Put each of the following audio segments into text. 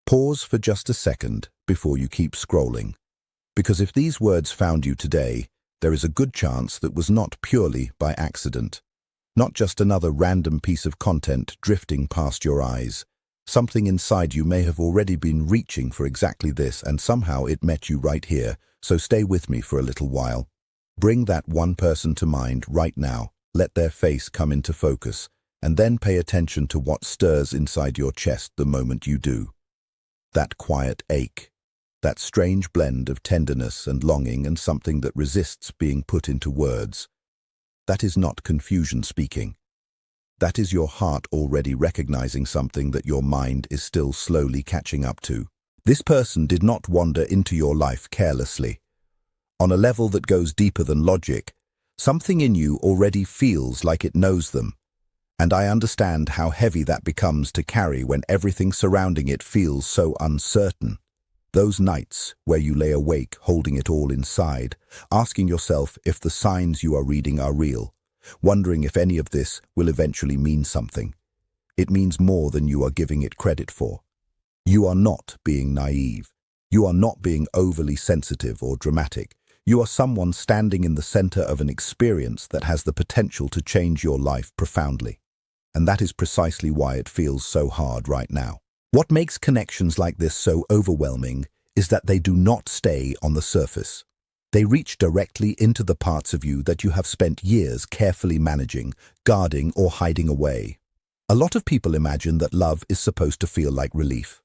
Pause for just a second before you keep scrolling, because if these words found you today, there is a good chance that was not purely by accident. Not just another random piece of content drifting past your eyes. Something inside you may have already been reaching for exactly this, and somehow it met you right here, so stay with me for a little while. Bring that one person to mind right now, let their face come into focus, and then pay attention to what stirs inside your chest the moment you do. That quiet ache, that strange blend of tenderness and longing and something that resists being put into words. That is not confusion speaking. That is your heart already recognizing something that your mind is still slowly catching up to. This person did not wander into your life carelessly. On a level that goes deeper than logic, something in you already feels like it knows them. And I understand how heavy that becomes to carry when everything surrounding it feels so uncertain. Those nights where you lay awake holding it all inside, asking yourself if the signs you are reading are real, wondering if any of this will eventually mean something. It means more than you are giving it credit for. You are not being naive. You are not being overly sensitive or dramatic. You are someone standing in the center of an experience that has the potential to change your life profoundly. And that is precisely why it feels so hard right now. What makes connections like this so overwhelming is that they do not stay on the surface. They reach directly into the parts of you that you have spent years carefully managing, guarding, or hiding away. A lot of people imagine that love is supposed to feel like relief,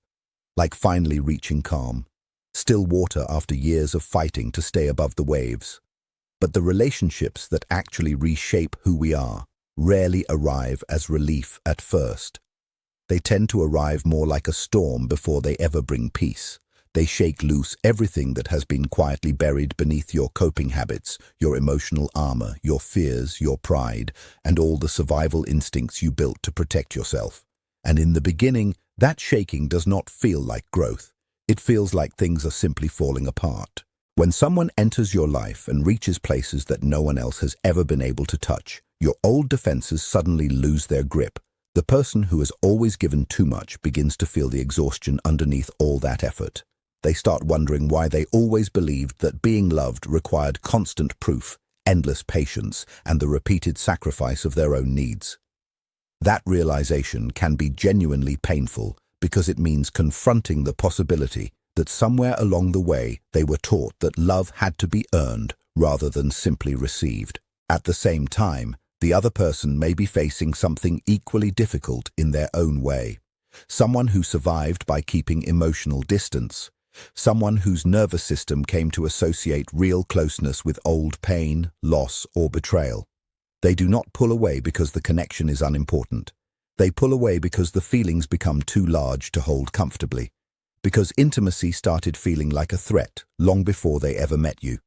like finally reaching calm, still water after years of fighting to stay above the waves. But the relationships that actually reshape who we are rarely arrive as relief at first. They tend to arrive more like a storm before they ever bring peace. They shake loose everything that has been quietly buried beneath your coping habits, your emotional armor, your fears, your pride, and all the survival instincts you built to protect yourself. And in the beginning, that shaking does not feel like growth. It feels like things are simply falling apart. When someone enters your life and reaches places that no one else has ever been able to touch, your old defenses suddenly lose their grip. The person who has always given too much begins to feel the exhaustion underneath all that effort. They start wondering why they always believed that being loved required constant proof, endless patience, and the repeated sacrifice of their own needs. That realization can be genuinely painful because it means confronting the possibility that somewhere along the way they were taught that love had to be earned rather than simply received. At the same time, the other person may be facing something equally difficult in their own way. Someone who survived by keeping emotional distance. Someone whose nervous system came to associate real closeness with old pain, loss, or betrayal. They do not pull away because the connection is unimportant. They pull away because the feelings become too large to hold comfortably. Because intimacy started feeling like a threat long before they ever met you.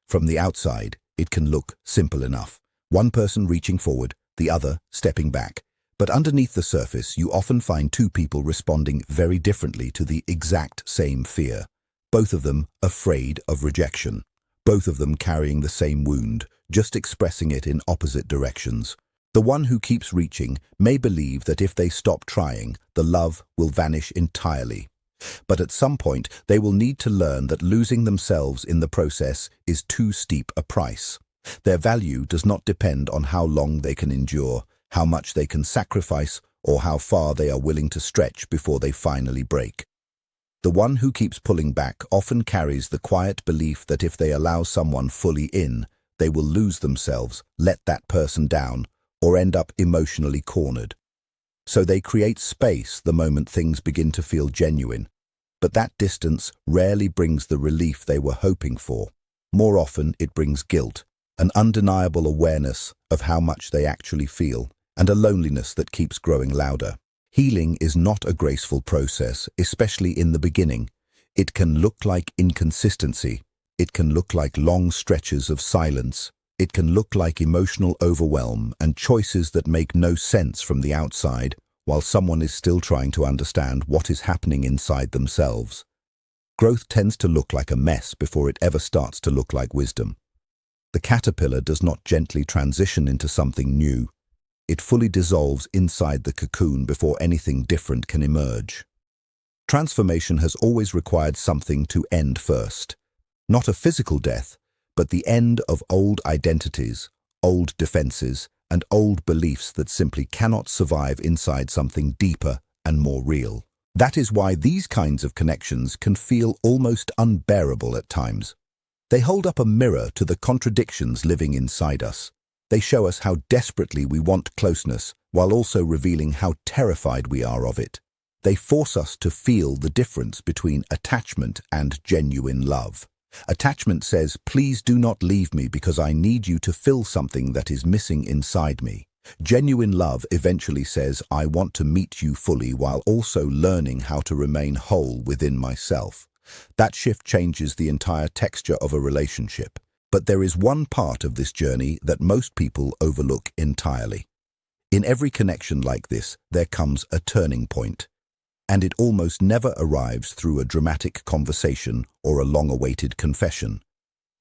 From the outside, it can look simple enough. One person reaching forward, the other stepping back. But underneath the surface, you often find two people responding very differently to the exact same fear. Both of them afraid of rejection. Both of them carrying the same wound, just expressing it in opposite directions. The one who keeps reaching may believe that if they stop trying, the love will vanish entirely. But at some point, they will need to learn that losing themselves in the process is too steep a price. Their value does not depend on how long they can endure, how much they can sacrifice, or how far they are willing to stretch before they finally break. The one who keeps pulling back often carries the quiet belief that if they allow someone fully in, they will lose themselves, let that person down, or end up emotionally cornered. So they create space the moment things begin to feel genuine. But that distance rarely brings the relief they were hoping for. More often, it brings guilt, an undeniable awareness of how much they actually feel, and a loneliness that keeps growing louder. Healing is not a graceful process, especially in the beginning. It can look like inconsistency. It can look like long stretches of silence. It can look like emotional overwhelm and choices that make no sense from the outside, while someone is still trying to understand what is happening inside themselves. Growth tends to look like a mess before it ever starts to look like wisdom. The caterpillar does not gently transition into something new. It fully dissolves inside the cocoon before anything different can emerge. Transformation has always required something to end first. Not a physical death, but the end of old identities, old defenses, and old beliefs that simply cannot survive inside something deeper and more real. That is why these kinds of connections can feel almost unbearable at times. They hold up a mirror to the contradictions living inside us. They show us how desperately we want closeness, while also revealing how terrified we are of it. They force us to feel the difference between attachment and genuine love. Attachment says, "Please do not leave me because I need you to fill something that is missing inside me." Genuine love eventually says, "I want to meet you fully while also learning how to remain whole within myself." That shift changes the entire texture of a relationship. But there is one part of this journey that most people overlook entirely. In every connection like this, there comes a turning point. And it almost never arrives through a dramatic conversation or a long-awaited confession.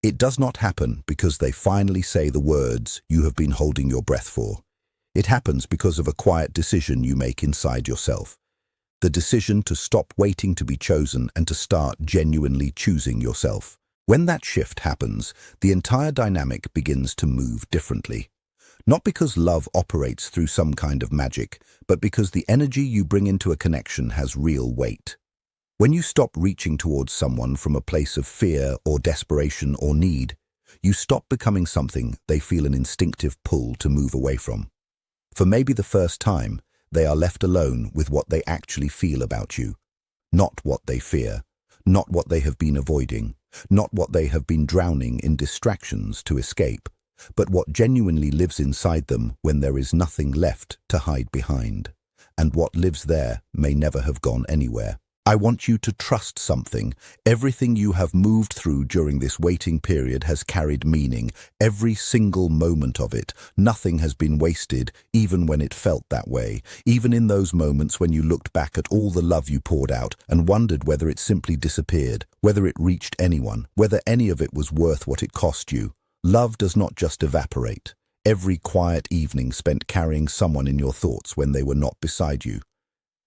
It does not happen because they finally say the words you have been holding your breath for. It happens because of a quiet decision you make inside yourself. The decision to stop waiting to be chosen and to start genuinely choosing yourself. When that shift happens, the entire dynamic begins to move differently. Not because love operates through some kind of magic, but because the energy you bring into a connection has real weight. When you stop reaching towards someone from a place of fear or desperation or need, you stop becoming something they feel an instinctive pull to move away from. For maybe the first time, they are left alone with what they actually feel about you. Not what they fear, not what they have been avoiding, not what they have been drowning in distractions to escape, but what genuinely lives inside them when there is nothing left to hide behind. And what lives there may never have gone anywhere. I want you to trust something. Everything you have moved through during this waiting period has carried meaning. Every single moment of it. Nothing has been wasted, even when it felt that way. Even in those moments when you looked back at all the love you poured out and wondered whether it simply disappeared, whether it reached anyone, whether any of it was worth what it cost you. Love does not just evaporate. Every quiet evening spent carrying someone in your thoughts when they were not beside you.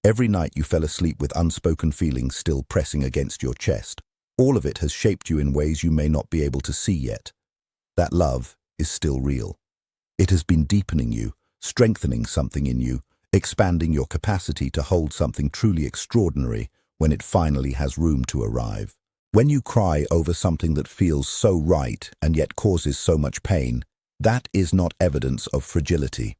Every night you fell asleep with unspoken feelings still pressing against your chest. All of it has shaped you in ways you may not be able to see yet. That love is still real. It has been deepening you, strengthening something in you, expanding your capacity to hold something truly extraordinary when it finally has room to arrive. When you cry over something that feels so right and yet causes so much pain, that is not evidence of fragility.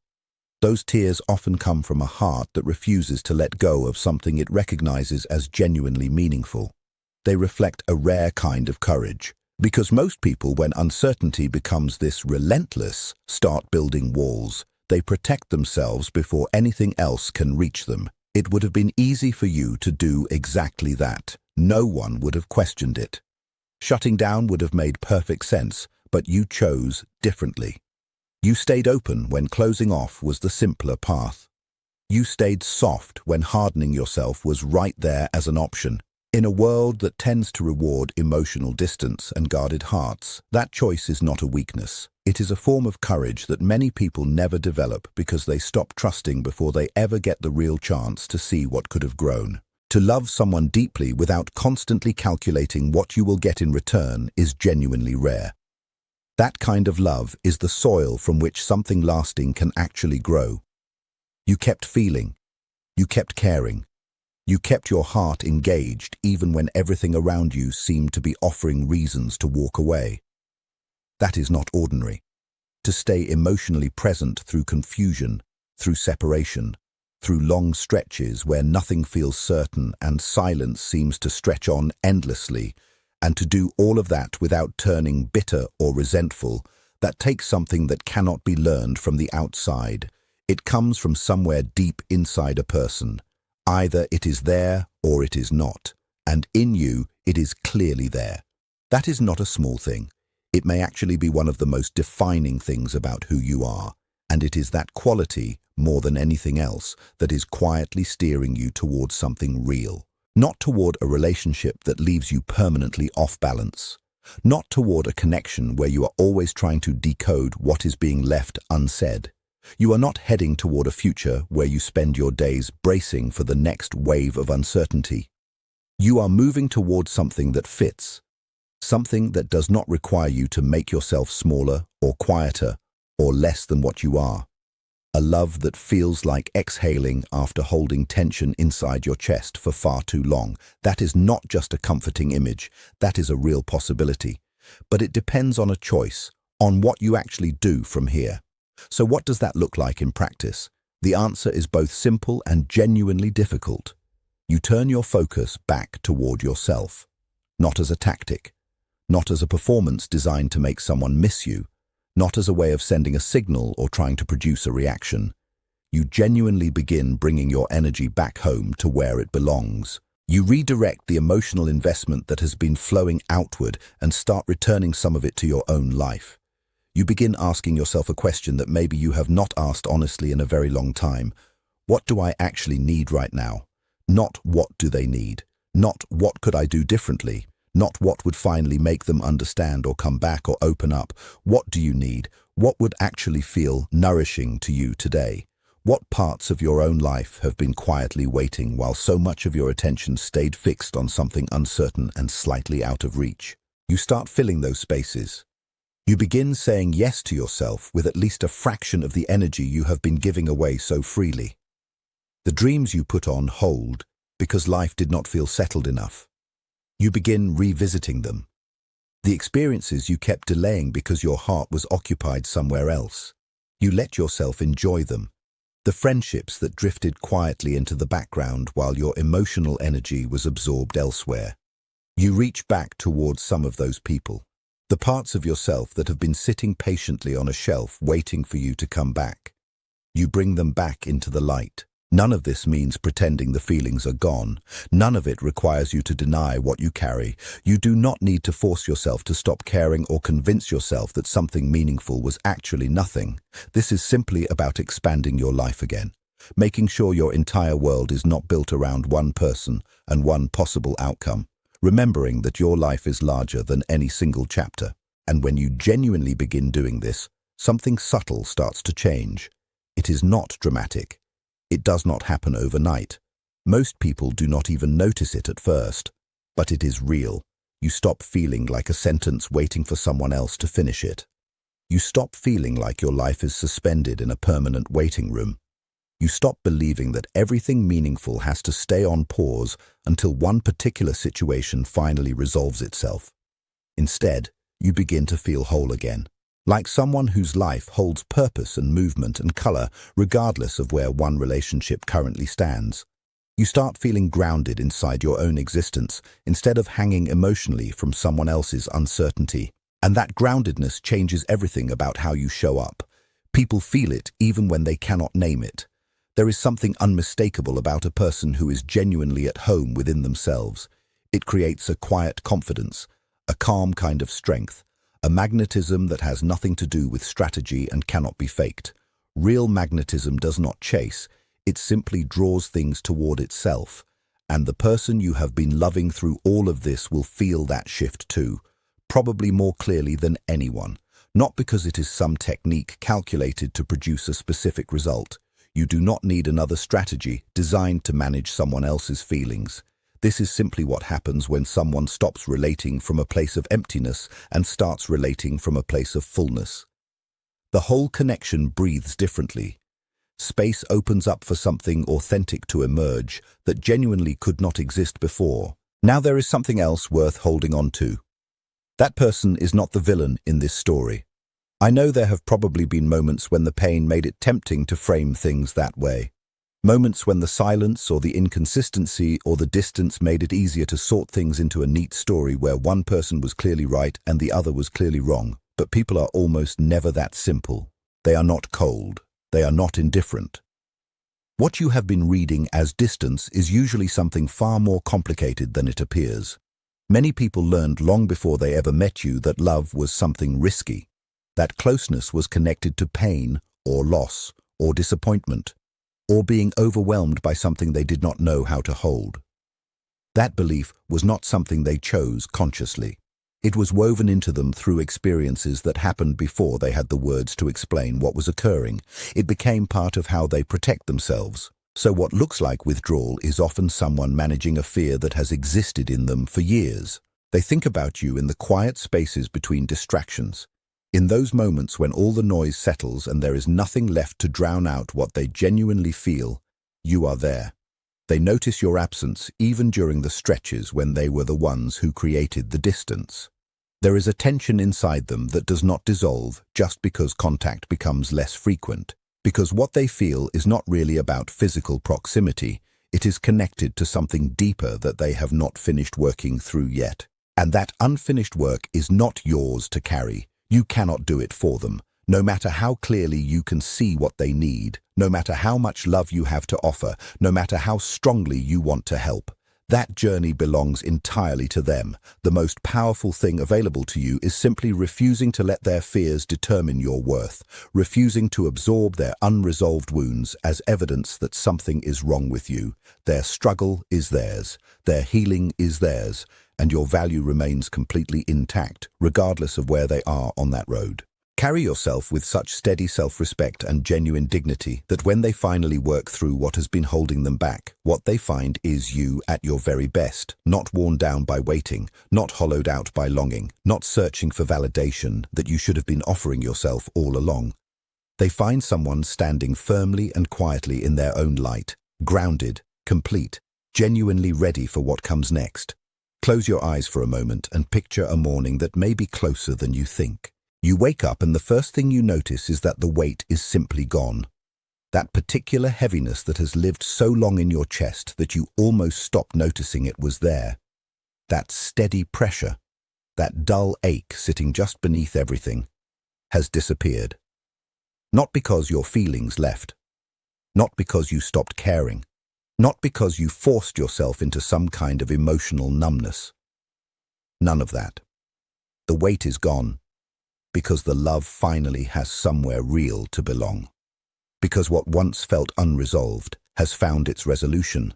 Those tears often come from a heart that refuses to let go of something it recognizes as genuinely meaningful. They reflect a rare kind of courage, because most people, when uncertainty becomes this relentless, start building walls. They protect themselves before anything else can reach them. It would have been easy for you to do exactly that. No one would have questioned it. Shutting down would have made perfect sense, but you chose differently. You stayed open when closing off was the simpler path. You stayed soft when hardening yourself was right there as an option. In a world that tends to reward emotional distance and guarded hearts, that choice is not a weakness. It is a form of courage that many people never develop because they stop trusting before they ever get the real chance to see what could have grown. To love someone deeply without constantly calculating what you will get in return is genuinely rare. That kind of love is the soil from which something lasting can actually grow. You kept feeling. You kept caring. You kept your heart engaged even when everything around you seemed to be offering reasons to walk away. That is not ordinary. To stay emotionally present through confusion, through separation, through long stretches where nothing feels certain and silence seems to stretch on endlessly, and to do all of that without turning bitter or resentful, that takes something that cannot be learned from the outside. It comes from somewhere deep inside a person. Either it is there or it is not, and in you it is clearly there. That is not a small thing. It may actually be one of the most defining things about who you are, and it is that quality, more than anything else, that is quietly steering you towards something real. Not toward a relationship that leaves you permanently off balance. Not toward a connection where you are always trying to decode what is being left unsaid. You are not heading toward a future where you spend your days bracing for the next wave of uncertainty. You are moving towards something that fits, something that does not require you to make yourself smaller or quieter or less than what you are. A love that feels like exhaling after holding tension inside your chest for far too long. That is not just a comforting image, that is a real possibility. But it depends on a choice, on what you actually do from here. So what does that look like in practice? The answer is both simple and genuinely difficult. You turn your focus back toward yourself, not as a tactic, not as a performance designed to make someone miss you, not as a way of sending a signal or trying to produce a reaction. You genuinely begin bringing your energy back home to where it belongs. You redirect the emotional investment that has been flowing outward and start returning some of it to your own life. You begin asking yourself a question that maybe you have not asked honestly in a very long time. What do I actually need right now? Not what do they need, not what could I do differently, not what would finally make them understand or come back or open up. What do you need? What would actually feel nourishing to you today? What parts of your own life have been quietly waiting while so much of your attention stayed fixed on something uncertain and slightly out of reach? You start filling those spaces. You begin saying yes to yourself with at least a fraction of the energy you have been giving away so freely. The dreams you put on hold because life did not feel settled enough. You begin revisiting them. The experiences you kept delaying because your heart was occupied somewhere else. You let yourself enjoy them. The friendships that drifted quietly into the background while your emotional energy was absorbed elsewhere. You reach back towards some of those people. The parts of yourself that have been sitting patiently on a shelf waiting for you to come back. You bring them back into the light. None of this means pretending the feelings are gone. None of it requires you to deny what you carry. You do not need to force yourself to stop caring or convince yourself that something meaningful was actually nothing. This is simply about expanding your life again, making sure your entire world is not built around one person and one possible outcome, remembering that your life is larger than any single chapter. And when you genuinely begin doing this, something subtle starts to change. It is not dramatic. It does not happen overnight. Most people do not even notice it at first, but it is real. You stop feeling like a sentence waiting for someone else to finish it. You stop feeling like your life is suspended in a permanent waiting room. You stop believing that everything meaningful has to stay on pause until one particular situation finally resolves itself. Instead, you begin to feel whole again. Like someone whose life holds purpose and movement and color regardless of where one relationship currently stands. You start feeling grounded inside your own existence instead of hanging emotionally from someone else's uncertainty. And that groundedness changes everything about how you show up. People feel it even when they cannot name it. There is something unmistakable about a person who is genuinely at home within themselves. It creates a quiet confidence, a calm kind of strength. A magnetism that has nothing to do with strategy and cannot be faked. Real magnetism does not chase, it simply draws things toward itself. And the person you have been loving through all of this will feel that shift too, probably more clearly than anyone. Not because it is some technique calculated to produce a specific result. You do not need another strategy designed to manage someone else's feelings. This is simply what happens when someone stops relating from a place of emptiness and starts relating from a place of fullness. The whole connection breathes differently. Space opens up for something authentic to emerge that genuinely could not exist before. Now there is something else worth holding on to. That person is not the villain in this story. I know there have probably been moments when the pain made it tempting to frame things that way. Moments when the silence or the inconsistency or the distance made it easier to sort things into a neat story where one person was clearly right and the other was clearly wrong. But people are almost never that simple. They are not cold. They are not indifferent. What you have been reading as distance is usually something far more complicated than it appears. Many people learned long before they ever met you that love was something risky, that closeness was connected to pain or loss or disappointment, or being overwhelmed by something they did not know how to hold. That belief was not something they chose consciously. It was woven into them through experiences that happened before they had the words to explain what was occurring. It became part of how they protect themselves, So what looks like withdrawal is often someone managing a fear that has existed in them for years. They think about you in the quiet spaces between distractions, in those moments when all the noise settles and there is nothing left to drown out what they genuinely feel. You are there. They notice your absence even during the stretches when they were the ones who created the distance. There is a tension inside them that does not dissolve just because contact becomes less frequent, because what they feel is not really about physical proximity. It is connected to something deeper that they have not finished working through yet. And that unfinished work is not yours to carry. You cannot do it for them. No matter how clearly you can see what they need, no matter how much love you have to offer, no matter how strongly you want to help, that journey belongs entirely to them. The most powerful thing available to you is simply refusing to let their fears determine your worth, refusing to absorb their unresolved wounds as evidence that something is wrong with you. Their struggle is theirs, their healing is theirs, and your value remains completely intact, regardless of where they are on that road. Carry yourself with such steady self-respect and genuine dignity that when they finally work through what has been holding them back, what they find is you at your very best, not worn down by waiting, not hollowed out by longing, not searching for validation that you should have been offering yourself all along. They find someone standing firmly and quietly in their own light, grounded, complete, genuinely ready for what comes next. Close your eyes for a moment and picture a morning that may be closer than you think. You wake up and the first thing you notice is that the weight is simply gone. That particular heaviness that has lived so long in your chest that you almost stopped noticing it was there. That steady pressure, that dull ache sitting just beneath everything, has disappeared. Not because your feelings left, not because you stopped caring, not because you forced yourself into some kind of emotional numbness. None of that. The weight is gone. Because the love finally has somewhere real to belong. Because what once felt unresolved has found its resolution.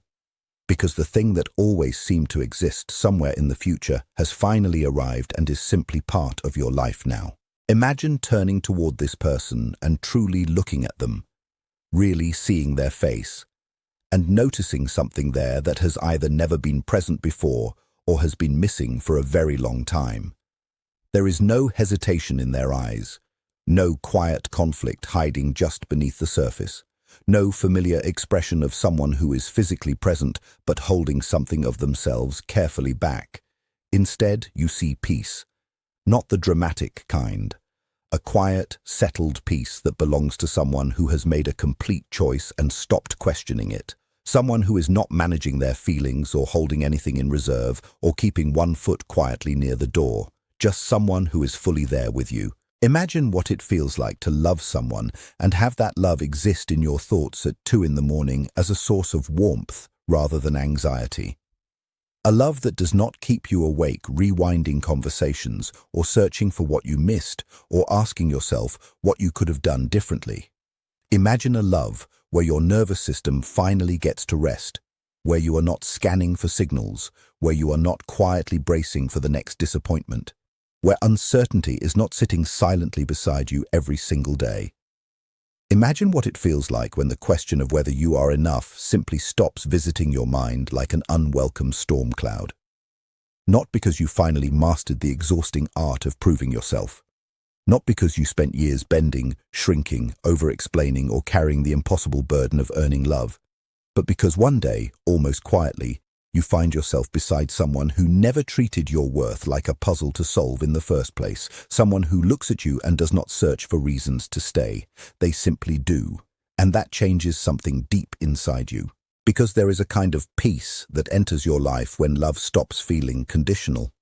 Because the thing that always seemed to exist somewhere in the future has finally arrived and is simply part of your life now. Imagine turning toward this person and truly looking at them, really seeing their face, and noticing something there that has either never been present before or has been missing for a very long time. There is no hesitation in their eyes, no quiet conflict hiding just beneath the surface, no familiar expression of someone who is physically present but holding something of themselves carefully back. Instead, you see peace, not the dramatic kind, a quiet, settled peace that belongs to someone who has made a complete choice and stopped questioning it, someone who is not managing their feelings or holding anything in reserve or keeping one foot quietly near the door. Just someone who is fully there with you. Imagine what it feels like to love someone and have that love exist in your thoughts at 2 in the morning as a source of warmth rather than anxiety. A love that does not keep you awake rewinding conversations or searching for what you missed or asking yourself what you could have done differently. Imagine a love where your nervous system finally gets to rest, where you are not scanning for signals, where you are not quietly bracing for the next disappointment, where uncertainty is not sitting silently beside you every single day. Imagine what it feels like when the question of whether you are enough simply stops visiting your mind like an unwelcome storm cloud. Not because you finally mastered the exhausting art of proving yourself. Not because you spent years bending, shrinking, over-explaining, or carrying the impossible burden of earning love, but because one day, almost quietly, you find yourself beside someone who never treated your worth like a puzzle to solve in the first place, someone who looks at you and does not search for reasons to stay. They simply do, and that changes something deep inside you, because there is a kind of peace that enters your life when love stops feeling conditional.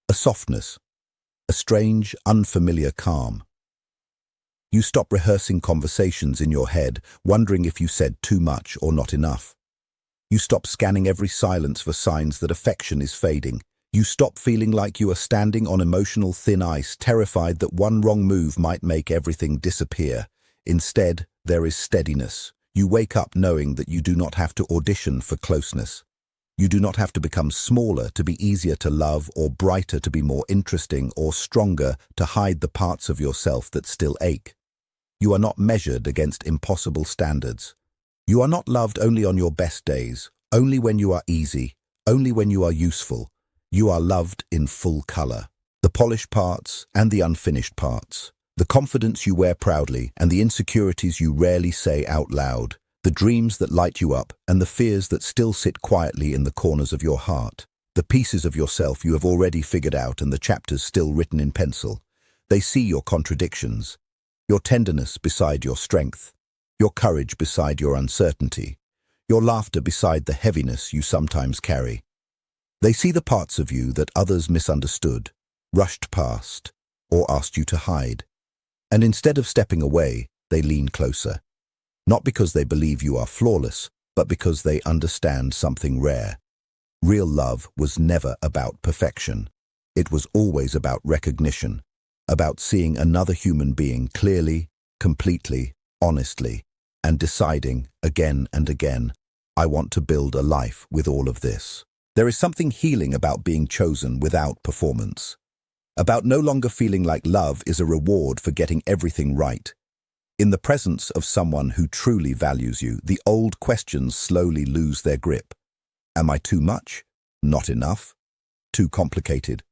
A softness, a strange, unfamiliar calm. You stop rehearsing conversations in your head, wondering if you said too much or not enough. You stop scanning every silence for signs that affection is fading. You stop feeling like you are standing on emotional thin ice, terrified that one wrong move might make everything disappear. Instead, there is steadiness. You wake up knowing that you do not have to audition for closeness. You do not have to become smaller to be easier to love, or brighter to be more interesting, or stronger to hide the parts of yourself that still ache. You are not measured against impossible standards. You are not loved only on your best days, only when you are easy, only when you are useful. You are loved in full color. The polished parts and the unfinished parts. The confidence you wear proudly and the insecurities you rarely say out loud. The dreams that light you up and the fears that still sit quietly in the corners of your heart. The pieces of yourself you have already figured out and the chapters still written in pencil. They see your contradictions, your tenderness beside your strength, your courage beside your uncertainty, your laughter beside the heaviness you sometimes carry. They see the parts of you that others misunderstood, rushed past, or asked you to hide. And instead of stepping away, they lean closer. Not because they believe you are flawless, but because they understand something rare. Real love was never about perfection. It was always about recognition, about seeing another human being clearly, completely, honestly, and deciding again and again, I want to build a life with all of this. There is something healing about being chosen without performance. About no longer feeling like love is a reward for getting everything right. In the presence of someone who truly values you, the old questions slowly lose their grip. Am I too much? Not enough? Too complicated?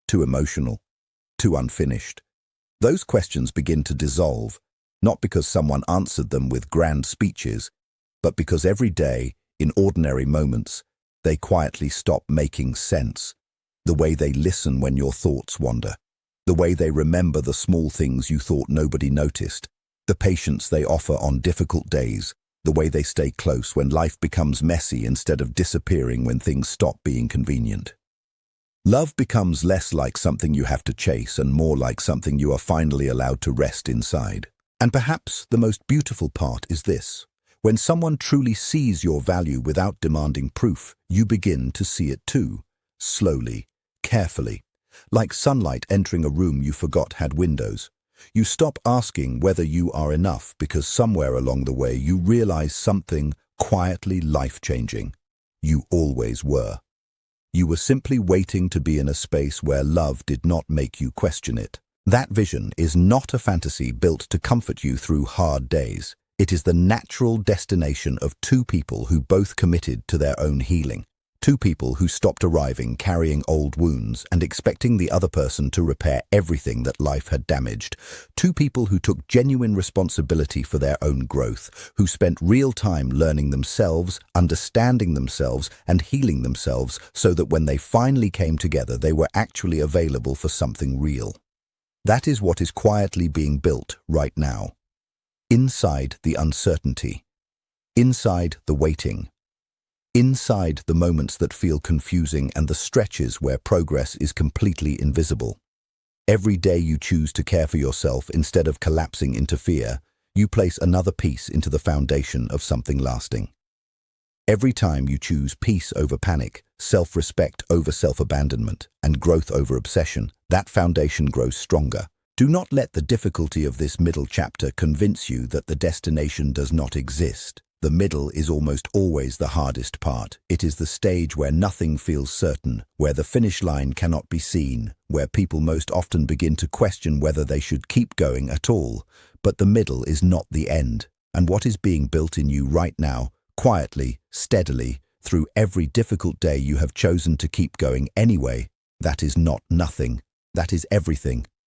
Too emotional? Too unfinished? Those questions begin to dissolve, not because someone answered them with grand speeches, but because every day, in ordinary moments, they quietly stop making sense. The way they listen when your thoughts wander. The way they remember the small things you thought nobody noticed. The patience they offer on difficult days. The way they stay close when life becomes messy instead of disappearing when things stop being convenient. Love becomes less like something you have to chase and more like something you are finally allowed to rest inside. And perhaps the most beautiful part is this. When someone truly sees your value without demanding proof, you begin to see it too. Slowly, carefully, like sunlight entering a room you forgot had windows. You stop asking whether you are enough because somewhere along the way you realize something quietly life-changing. You always were. You were simply waiting to be in a space where love did not make you question it. That vision is not a fantasy built to comfort you through hard days. It is the natural destination of two people who both committed to their own healing. Two people who stopped arriving carrying old wounds and expecting the other person to repair everything that life had damaged. Two people who took genuine responsibility for their own growth, who spent real time learning themselves, understanding themselves, and healing themselves so that when they finally came together, they were actually available for something real. That is what is quietly being built right now. Inside the uncertainty. Inside the waiting. Inside the moments that feel confusing and the stretches where progress is completely invisible. Every day you choose to care for yourself instead of collapsing into fear, you place another piece into the foundation of something lasting. Every time you choose peace over panic, self-respect over self-abandonment, and growth over obsession, that foundation grows stronger. Do not let the difficulty of this middle chapter convince you that the destination does not exist. The middle is almost always the hardest part. It is the stage where nothing feels certain, where the finish line cannot be seen, where people most often begin to question whether they should keep going at all. But the middle is not the end, and what is being built in you right now, quietly, steadily, through every difficult day you have chosen to keep going anyway, that is not nothing. That is everything.